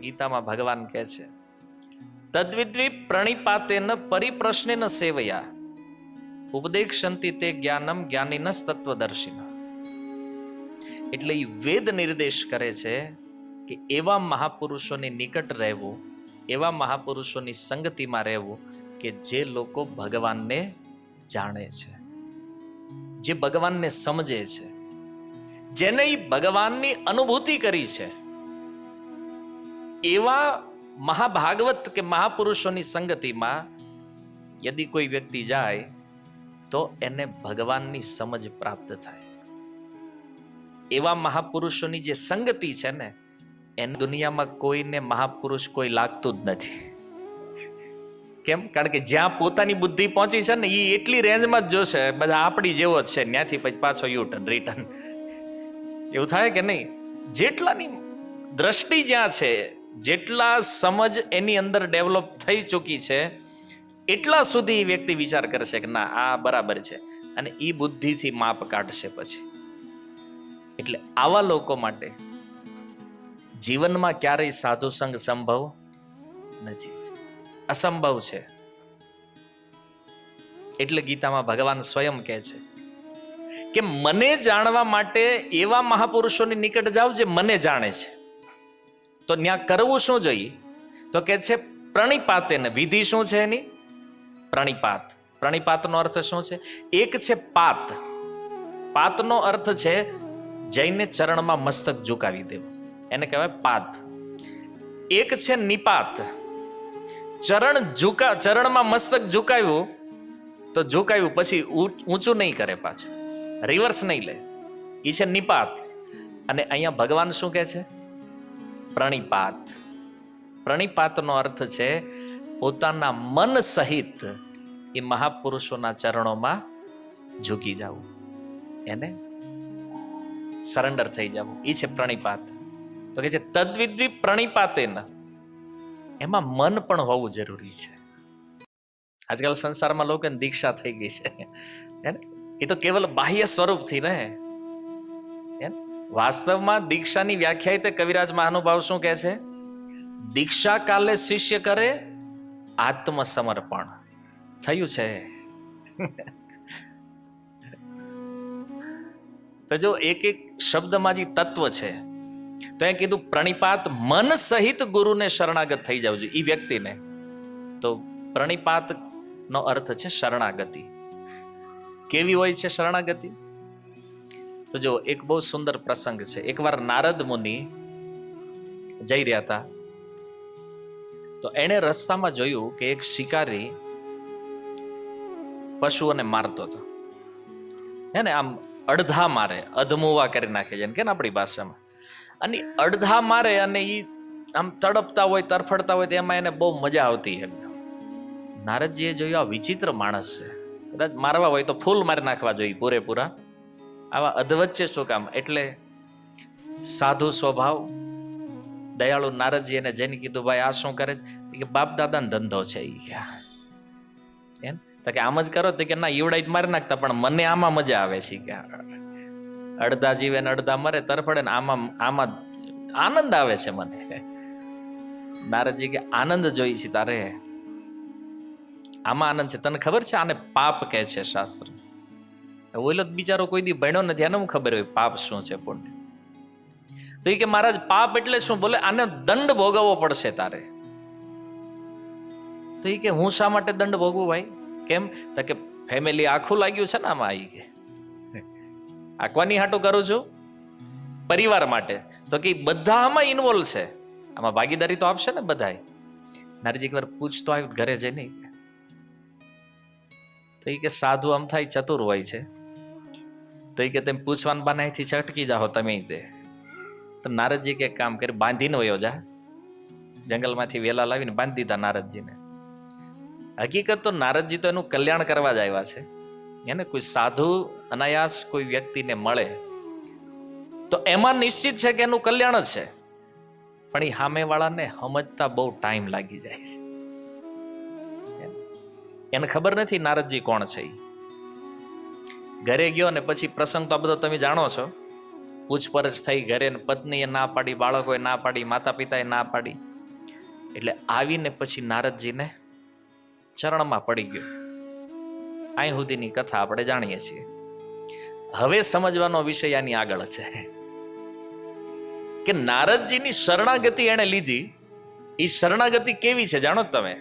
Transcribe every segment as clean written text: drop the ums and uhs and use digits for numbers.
ગીતામાં ભગવાન કહે છે, તદ્વિદ્વિ પ્રણિપાતેન પરિપ્રશ્નેન સેવયા ઉપદેક્ષંતિ તે જ્ઞાનમ જ્ઞાનીનસ તત્વદર્શિન. એટલે એ વેદ નિર્દેશ કરે છે કે એવા મહાપુરુષોની નિકટ રહેવું, એવા મહાપુરુષોની સંગતિમાં રહેવું કે જે લોકો ભગવાનને જાણે છે, જે ભગવાનને સમજે છે, જેને ભગવાનની અનુભૂતિ કરી છે. એવા મહાભાગવત કે મહાપુરુષોની સંગતિમાં યદિ કોઈ વ્યક્તિ જાય તો એને ભગવાનની સમજ પ્રાપ્ત થાય. એવા મહાપુરુષોની જે સંગતિ છે ને, એને દુનિયામાં કોઈને મહાપુરુષ કોઈ લાગતું જ નથી. કેમ? કારણ કે જ્યાં પોતાની બુદ્ધિ પહોંચી છે ને, એ એટલી રેન્જમાં જ જોશે, બધા આપણી જેવો જ છે, ત્યાંથી પછી પાછો યુટર્ન રિટર્ન. એવું થાય કે નહીં? જેટલાની દ્રષ્ટિ જ્યાં છે, જેટલા સમજ એની અંદર ડેવલપ થઈ ચૂકી છે, એટલા સુધી વ્યક્તિ વિચાર કરશે કે ના, આ બરાબર છે, અને એ બુદ્ધિથી માપ કાઢશે પછી. એટલે આવા લોકો માટે જીવનમાં ક્યારેય સાધુ સંગ સંભવ નથી, અસંભવ છે. એટલે ગીતામાં ભગવાન સ્વયં કહે છે કે મને જાણવા માટે એવા મહાપુરુષોની નિકટ જાઓ જે મને જાણે છે. તો ત્યાં કરવું શું જોઈએ? તો કે છે પ્રણિપાતે. ને વિધિ શું છે એની? પ્રણિપાત. પ્રણિપાતનો અર્થ શું છે? એક છે પાત. પાતનો અર્થ છે જઈને ચરણમાં મસ્તક ઝુકાવી દેવું, એને કહેવાય પાત. એક છે નિપાત. ચરણમાં મસ્તક ઝુકાવ્યું તો ઝુકાવ્યું, પછી ઊંચું નહીં કરે, પાછું રિવર્સ નહીં લે, એ છે નિપાત. અને અહીંયા ભગવાન શું કહે છે? પ્રણિપાત. પ્રણિપાતનો અર્થ છે પોતાના મન સહિત એ મહાપુરુષોના ચરણોમાં ઝૂકી જવું, એને સરેન્ડર થઈ જવું, એ છે પ્રણિપાત. તો કે છે તદ્વિદ્વિ પ્રણિપાતેન. એમાં મન પણ હોવું જરૂરી છે. આજકાલ સંસારમાં લોકોને દીક્ષા થઈ ગઈ છે, એ તો કેવલ બાહ્ય સ્વરૂપથી ને. વાસ્તવમાં દીક્ષાની વ્યાખ્યાયિત કવિરાજ મહાનુભાવ શું કહે છે? દીક્ષા કાલે શિષ્ય કરે આત્મસમર્પણ. થયું છે. તો જો એક એક શબ્દમાં જે તત્વ છે, તો એ કીધું પ્રણિપાત, મન સહિત ગુરુને શરણાગત થઈ જવું જોઈએ એ વ્યક્તિને. તો પ્રણિપાત નો અર્થ છે શરણાગતિ. કેવી હોય છે શરણાગતિ? તો જો એક બહુ સુંદર પ્રસંગ છે. એકવાર નારદ મુનિ જઈ રહ્યા હતા, તો એણે રસ્તામાં જોયું કે એક શિકારી પશુઓને મારતો હતો. હે ને, આમ અડધા મારે, અધમુવા કરી નાખે છે કે આપણી ભાષામાં. અને અડધા મારે અને એ આમ તડપતા હોય, તરફડતા હોય, તો એમાં એને બહુ મજા આવતી એકદમ. નારદજીએ જોયું આ વિચિત્ર માણસ છે, કદાચ મારવા હોય તો ફૂલ મારી નાખવા જોઈએ પૂરેપૂરા, આવા અધવચ્ચે શું કામ? એટલે સાધુ સ્વભાવ, દયાળુ નારદજી એને જઈને કીધું, ભાઈ આ શું કરે? કે બાપ દાદાનો ધંધો છે. એ ક્યાં એમ તો કે આમ જ કરો? તો કે ના, ઈવડાઈ જ મારી નાખતા, પણ મને આમાં મજા આવે છે. કે અડધા જીવે ને અડધા મરે, તરફડે ને આમાં આનંદ આવે છે મને. નારદજી કે આનંદ જોઈ છે તારે? આમાં આનંદ છે? તને ખબર છે આને પાપ કહે છે શાસ્ત્ર? ઓલો બિચારો કોઈ દી ભણ્યો નથી, આને હું ખબર હોય પાપ શું છે, પુણ્ય? તો એ કે મહારાજ પાપ એટલે શું? બોલે આને દંડ ભોગવવો પડશે તારે. તો એ કે હું શા માટે દંડ ભોગવું ભાઈ? કેમ? તો કે ફેમિલી આખું લાગ્યું છે ને આમાં. આવી કે આંકવાની હાટું કરું છું પરિવાર માટે. તો કે બધા આમાં ઇન્વોલ્વ છે, આમાં ભાગીદારી તો આપશે ને બધાય. નારજી એકવાર પૂછતો આવ્યું ઘરે જઈને. તો એ કે સાધુ આમ થાય ચતુર હોય છે, તો એ કે તમે પૂછવાન બાનાથી છટકી જાઓ તમે. તે તો નારદજી કે કામ કરી બાંધીને વયો જા. જંગલમાંથી વેલા લાવીને બાંધી દીધા નારદજીને. હકીકત તો નારદજી તો એનું કલ્યાણ કરવા જ આવ્યા છે. એને કોઈ સાધુ અનાયાસ કોઈ વ્યક્તિને મળે તો એમાં નિશ્ચિત છે કે એનું કલ્યાણ જ છે, પણ એ સામેવાળાને સમજતા બહુ ટાઈમ લાગી જાય છે. એને ખબર નથી નારદજી કોણ છે. ઘરે ગયો ને પછી પ્રસંગ તો આ બધો તમે જાણો છો. પૂછપરછ થઈ ઘરે, પત્નીએ ના પાડી, બાળકોએ ના પાડી, માતા પિતાએ ના પાડી. એટલે આવીને પછી નારદજીને ચરણમાં પડી ગયો. અહીં સુધીની કથા આપણે જાણીએ છીએ. હવે સમજવાનો વિષય આની આગળ છે કે નારદજીની શરણાગતિ એણે લીધી. એ શરણાગતિ કેવી છે જાણો તમે?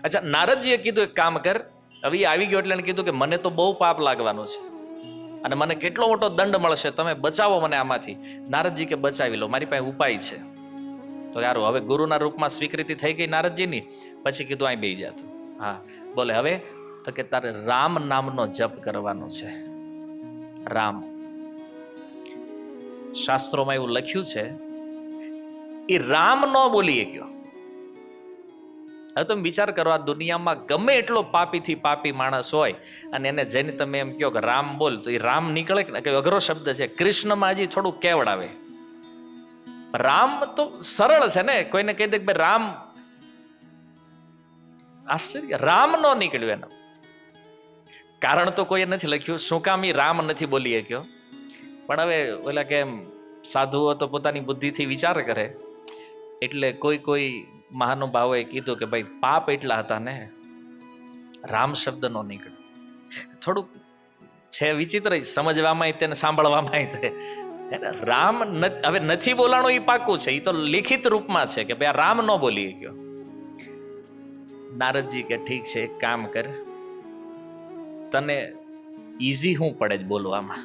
અચ્છા, નારદજીએ કીધું એક કામ કર. હવે એ આવી ગયો એટલે એને કીધું કે મને તો બહુ પાપ લાગવાનું છે અને મને કેટલો મોટો દંડ મળશે, તમે બચાવો મને આમાંથી. નારદજી કે બચાવી લો, મારી પાસે ઉપાય છે. તો યારું હવે ગુરુના રૂપમાં સ્વીકૃતિ થઈ ગઈ નારદજીની. પછી કીધું અહીં બેસી જાતું. હા બોલે હવે તો કે તારે રામ નામનો જપ કરવાનો છે. રામ શાસ્ત્રોમાં એવું લખ્યું છે એ રામ ન બોલી ગયો. હવે તમે વિચાર કરો, આ દુનિયામાં ગમે એટલો પાપીથી પાપી માણસ હોય અને એને જઈને તમે એમ કહો કે રામ બોલ, તો એ રામ નીકળે કે અઘરો શબ્દ છે. કૃષ્ણમાં હજી થોડું કેવડાવે. રામ તો સરળ છે ને, કોઈને કહી દે કે ભાઈ રામ, આશ્ચર્ય, રામ નો નીકળ્યું એનું કારણ તો કોઈ નથી લખ્યું. શું કામ એ રામ નથી બોલી શક્યો? પણ હવે ઓલા કેમ સાધુઓ તો પોતાની બુદ્ધિથી વિચાર કરે, એટલે કોઈ મહાનુભાવોએ કીધું કે ભાઈ પાપ એટલા હતા ને, રામ શબ્દ નો નીકળ્યો. થોડુંક છે વિચિત્ર, સમજવામાં તેને સાંભળવામાં તે રામ હવે નથી બોલાણું એ પાકું છે. એ તો લિખિત રૂપમાં છે કે ભાઈ આ રામ ન બોલી ગયો. નારદજી કે ઠીક છે, એક કામ કર, તને ઈઝી શું પડે જ બોલવામાં?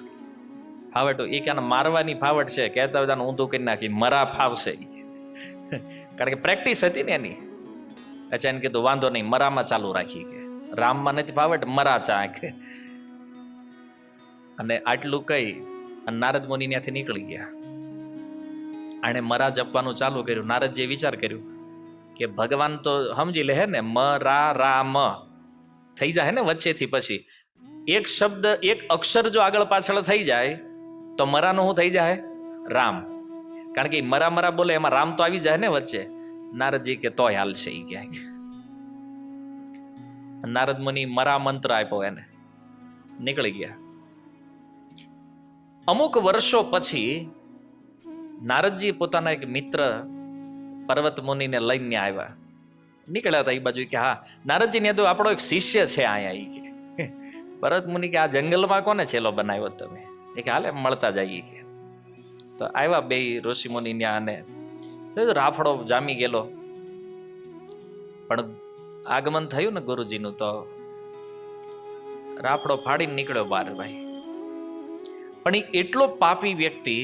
ફાવટ એ કે મારવાની ફાવટ છે, કહેતા બધાને ઊંધું કરી નાખી, મરા ફાવશે. કારણ કે પ્રેક્ટિસ હતી ને એની. અચ્છા, એને કીધું વાંધો નહીં, મરામાં ચાલુ રાખી. કે રામમાં નથી ફાવટ, મરા ચાખ. અને આટલું કહી અને નારદ મુનિ ત્યાંથી નીકળી ગયા. આણે મરા જપવાનું ચાલુ કર્યું. નારદજીએ વિચાર કર્યું કે ભગવાન તો સમજી લે હે ને, મ રા રામ થઈ જાય ને વચ્ચેથી. પછી એક શબ્દ, એક અક્ષર જો આગળ પાછળ થઈ જાય તો મરાનું શું થઈ જાય? રામ. કારણ કે મરા મરા બોલે એમાં રામ તો આવી જાય ને વચ્ચે. નારદજી કે તોય હાલશે. એ ક્યાંક નારદ મુનિ મરા મંત્ર આપ્યો એને, નીકળી ગયા. અમુક વર્ષો પછી નારદજી પોતાના એક મિત્ર પર્વત મુનિને લઈને આવ્યા. નીકળ્યા હતા એ બાજુ. કે હા નારદજી ને આપણો એક શિષ્ય છે અહીંયા. કે પર્વત મુનિ કે આ જંગલમાં કોને છેલ્લો બનાવ્યો તમે? એ કે હાલે મળતા જઈએ. કે તો આવ્યા બે ઋષિ મુનિ ત્યાં, અને રાફડો જામી ગયેલો. પણ આગમન થયું ને ગુરુજીનું, તો રાફડો ફાડીને નીકળ્યો બહાર ભાઈ. પણ એ એટલો પાપી વ્યક્તિ,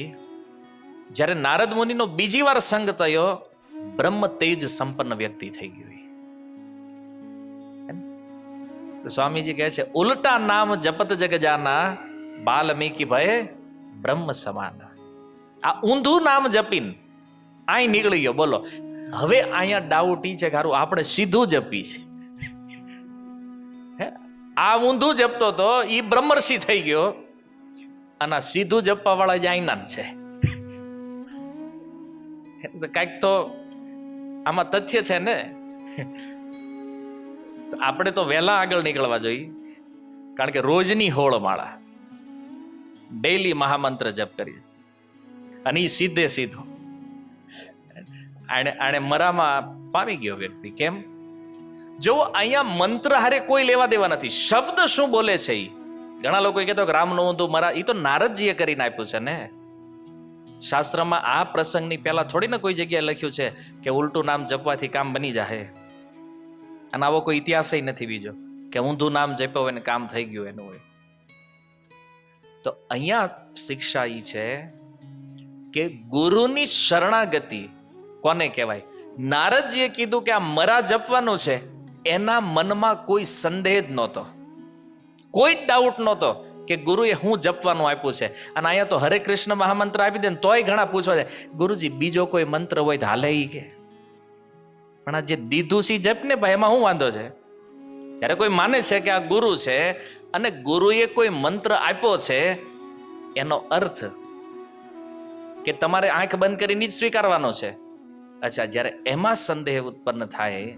જ્યારે નારદ મુનિનો બીજી વાર સંગ થયો, બ્રહ્મ તેજ સંપન્ન વ્યક્તિ થઈ ગયું. સ્વામીજી કહે છે, ઉલટા નામ જપત જગ જાના, બાલ્મીકી ભય બ્રહ્મ સમાન. આ ઊંધું નામ જપીને અહીં નીકળી ગયો. બોલો હવે અહીંયા ડાઉટ ઈ છે કે આપણે સીધું જપી છે. આ ઊંધું જપતો તો ઈ બ્રહ્મર્ષિ થઈ ગયો, અને સીધું જપવા વાળા જ આઈના છે. કઈક તો આમાં તથ્ય છે ને. આપણે તો વહેલા આગળ નીકળવા જોઈએ, કારણ કે રોજની હોળ માળા, ડેઈલી મહામંત્ર જપ કરી, અને એ સીધે સીધો આણે મરામાં પામી ગયો વ્યક્તિ. કેમ? જો અહીંયા મંત્ર હારે કોઈ લેવા દેવા નથી, શબ્દ શું બોલે છે. ઘણા લોકો કહેતો કે રામનું ઊંધું મરા, એ તો નારદજીએ કરીને આપ્યું છે ને. શાસ્ત્રમાં આ પ્રસંગની પહેલા થોડી ને કોઈ જગ્યાએ લખ્યું છે કે ઉલટું નામ જપવાથી કામ બની જાય. અને આવો કોઈ ઇતિહાસ નથી બીજો કે ઊંધું નામ જપ્યો હોય ને કામ થઈ ગયું એનું હોય. તો અહીંયા શિક્ષા ઈ છે કે ગુરુની શરણાગતિ કોને કહેવાય? નારદજીએ કીધું કે આ મરા જપવાનું છે, એના મનમાં કોઈ સંદેહ જ નહોતો, કોઈ ડાઉટ નહોતો કે ગુરુએ હું જપવાનું આપ્યું છે. અને અહીંયા તો હરે કૃષ્ણ મહામંત્ર આપી દે ને તોય ઘણા પૂછવા છે, ગુરુજી બીજો કોઈ મંત્ર હોય તો હાલે ઈ કે? પણ આ જે દીધું સી જપ ને ભાઈ, એમાં શું વાંધો છે? ત્યારે કોઈ માને છે કે આ ગુરુ છે અને ગુરુએ કોઈ મંત્ર આપ્યો છે, એનો અર્થ કે તમારે આંખ બંધ કરીને જ સ્વીકારવાનો છે. અચ્છા, જ્યારે એમાં સંદેહ ઉત્પન્ન થાય,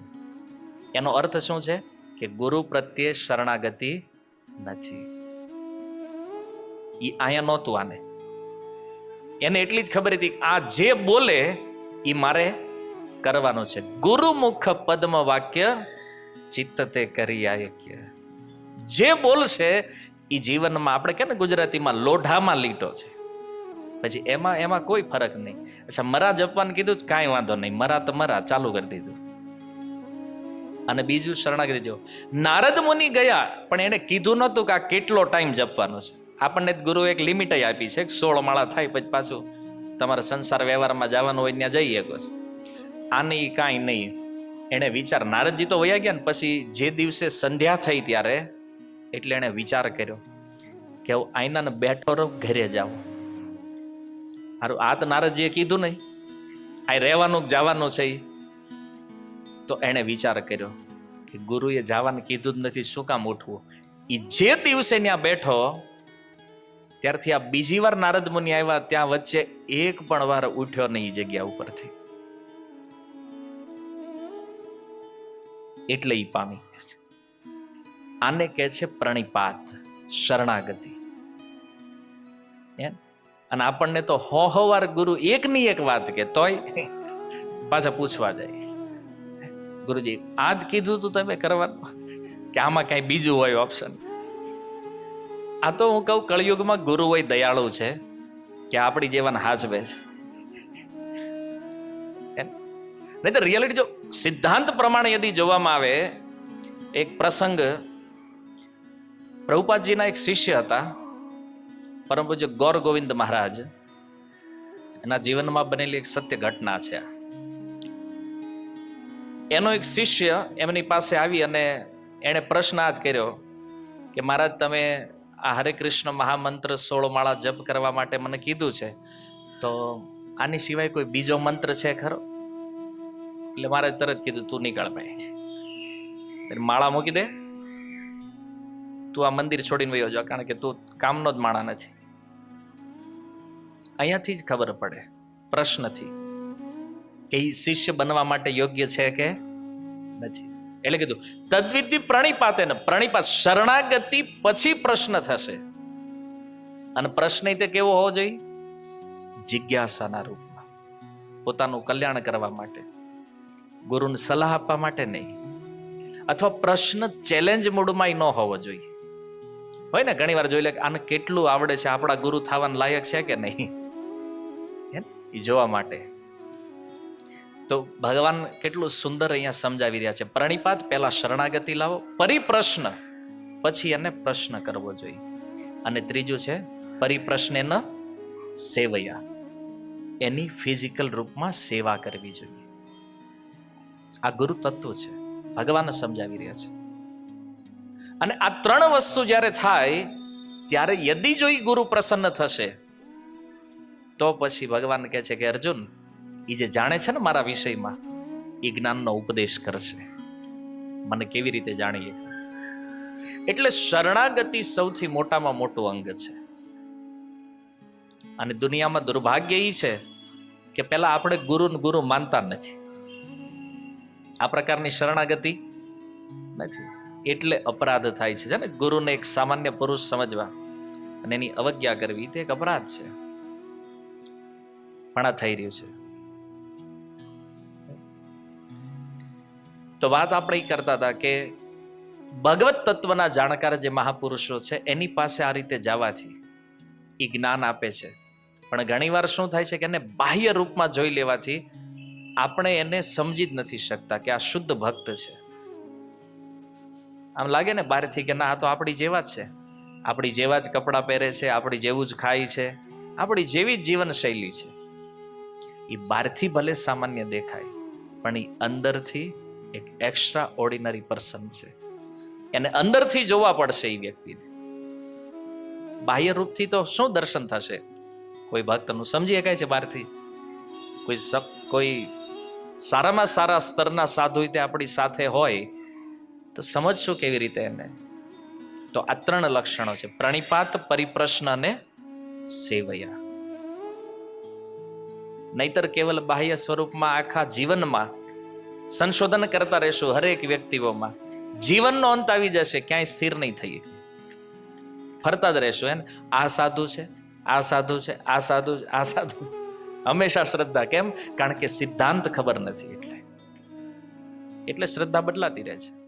એનો અર્થ શું છે? કે ગુરુ પ્રત્યે શરણાગતિ નથી. એ અહીંયા નહોતું. આને એને એટલી જ ખબર હતી આ જે બોલે એ મારે કરવાનું છે. ગુરુમુખ પદ્મ વાક્ય ચિત્ત તે કરી આયક્ય. જે બોલશે એ જીવનમાં આપણે કે ને ગુજરાતીમાં લોઢામાં લીટો છે. પછી એમાં કોઈ ફરક નહીં. અચ્છા, મરા જપવાનું કીધું કાંઈ વાંધો નહીં, મરા તો મરા ચાલુ કરી દીધું. અને બીજું શરણાગતિ જો નારદ મુનિ ગયા પણ એને કીધું નહોતું કે આ કેટલો ટાઈમ જપવાનો છે. આપણને ગુરુ એક લિમિટ આપી છે, 16 માળા થાય પછી પાછું તમારે સંસાર વ્યવહારમાં જવાનું હોય ત્યાં જઈ શકો છો. આને કાંઈ નહીં. એને વિચાર, નારદજી તો વયા ગયા ને પછી જે દિવસે સંધ્યા થઈ ત્યારે એટલે એને વિચાર કર્યો કે આઈનાને બેઠો રહો, ઘરે જાઓ. હારું, આ તો નારદજીએ કીધું નહીં, આ રહેવાનું જવાનું છે. તો એણે વિચાર કર્યો કે ગુરુએ જવાનું કીધું જ નથી, શું કામ ઉઠવું. એ જે દિવસે ત્યાં બેઠો ત્યારથી આ બીજી વાર નારદ મુનિ આવ્યા, ત્યાં વચ્ચે એક પણ વાર ઉઠ્યો નહીં એ જગ્યા ઉપરથી. એટલે ઈ પામી. આને કહે છે પ્રણિપાત, શરણાગતિ. અને આપણને તો હો વાર ગુરુ એકની એક વાત કે તોય પાછા પૂછવા જાય, ગુરુજી આજ કીધું તું તમે કરવાનું, કે આમાં કઈ બીજું હોય ઓપ્શન. આ તો હું કહું કળિયુગમાં ગુરુ હોય દયાળુ છે કે આપણી જેવાને હાજવે છે. નહીં તો રિયાલિટી જો સિદ્ધાંત પ્રમાણે યદી જોવામાં આવે, એક પ્રસંગ, પ્રભુપાદજીના એક શિષ્ય હતા પરમ પૂજ્ય ગૌર ગોવિંદ મહારાજ. એના જીવનમાં બનેલી એક સત્ય ઘટના છે. એનો એક શિષ્ય એમની પાસે આવી અને એણે પ્રશ્ન આ જ કર્યો કે મહારાજ તમે આ હરે કૃષ્ણ મહામંત્ર 16 માળા જપ કરવા માટે મને કીધું છે, તો આની સિવાય કોઈ બીજો મંત્ર છે ખરો? એટલે મહારાજ તરત કીધું તું નીકળ ભાઈ, માળા મૂકી દે, તું આ મંદિર છોડીને વયો જા, કારણ કે તું કામનો જ માળા નથી. અહીંયાથી જ ખબર પડે પ્રશ્નથી કે એ શિષ્ય બનવા માટે યોગ્ય છે કે નથી. એટલે કીધું તદ્વિધિ પ્રણિપાતે ને, પ્રણિપાત શરણાગતિ પછી પ્રશ્ન થશે. અને પ્રશ્ન તે કેવો હોવો જોઈએ? જિજ્ઞાસાના રૂપમાં, પોતાનું કલ્યાણ કરવા માટે, ગુરુને સલાહ આપવા માટે નહીં. અથવા પ્રશ્ન ચેલેન્જ મૂડમાં ન હોવો જોઈએ. હોય ને ઘણી વાર જોઈ લે આને કેટલું આવડે છે, આપણા ગુરુ થવાના લાયક છે કે નહીં, એ જોવા માટે. તો ભગવાન કેટલું સુંદર અહીંયા સમજાવી રહ્યા છે. પ્રણિપાત, પહેલા શરણાગતિ લાવો, પરિપ્રશ્ન, પછી એને પ્રશ્ન કરવો જોઈએ. અને ત્રીજું છે પરિપ્રશ્ને ન સેવયા, એની ફિઝિકલ રૂપમાં સેવા કરવી જોઈએ. આ ગુરુ તત્વ છે, ભગવાન સમજાવી રહ્યા છે. અને આ 3 વસ્તુ જ્યારે થાય ત્યારે યદી જો ઈ ગુરુ પ્રસન્ન થશે તો પછી ભગવાન કહે છે કે અર્જુન, એ જે જાણે છે ને મારા વિષયમાં, એ જ્ઞાનનો ઉપદેશ કરશે. મને કેવી રીતે જાણીએ? એટલે શરણાગતિ સૌથી મોટામાં મોટું અંગ છે. અને દુનિયામાં દુર્ભાગ્ય એ છે કે પેલા આપણે ગુરુ માનતા નથી, આ પ્રકારની શરણાગતિ નથી. એટલે અપરાધ થાય છે ને. ગુરુને એક સામાન્ય પુરુષ સમજવા અને એની અવજ્ઞા કરવી તે એક અપરાધ છે. પણ આ થઈ રહ્યું છે. તો વાત આપણે એ કરતા હતા કે ભગવત તત્વના જાણકાર જે મહાપુરુષો છે એની પાસે આ રીતે જવાથી એ જ્ઞાન આપે છે. પણ ઘણીવાર શું થાય છે કે એને બાહ્ય રૂપમાં જોઈ લેવાથી આપણે એને સમજી જ નથી શકતા કે આ શુદ્ધ ભક્ત છે. આમ લાગે ને બહારથી કે ના, આ તો આપણી જેવા જ છે, આપણી જેવા જ કપડાં પહેરે છે, આપણી જેવું જ ખાય છે, આપણી જેવી જ જીવન શૈલી છે. એ બહારથી ભલે સામાન્ય દેખાય પણ એ અંદરથી એક એક્સ્ટ્રા ઓર્ડિનરી પર્સન છે. એને અંદરથી જોવા પડશે એ વ્યક્તિને. બાહ્ય રૂપથી તો શું દર્શન થશે? કોઈ ભક્તનું સમજી શકાય છે બહારથી? કોઈ સારામાં સારા સ્તરના સાધુ તે આપણી સાથે હોય તો સમજશું કેવી રીતે એને? તો આ 3 લક્ષણો છે: પ્રણિપાત, પરિપ્રશ્ન અને સેવયા. નહીતર કેવલ બાહ્ય સ્વરૂપમાં આખા જીવનમાં સંશોધન કરતા રહેશું હરેક વ્યક્તિઓમાં, જીવનનો અંત આવી જશે, ક્યાંય સ્થિર નહીં થઈ. ફરતા જ રહેશું. આ સાધુ છે, આ સાધુ છે, આ સાધુ છે, આ સાધુ. હંમેશા શ્રદ્ધા. કેમ? કારણ કે સિદ્ધાંત ખબર નથી એટલે શ્રદ્ધા બદલાતી રહે છે.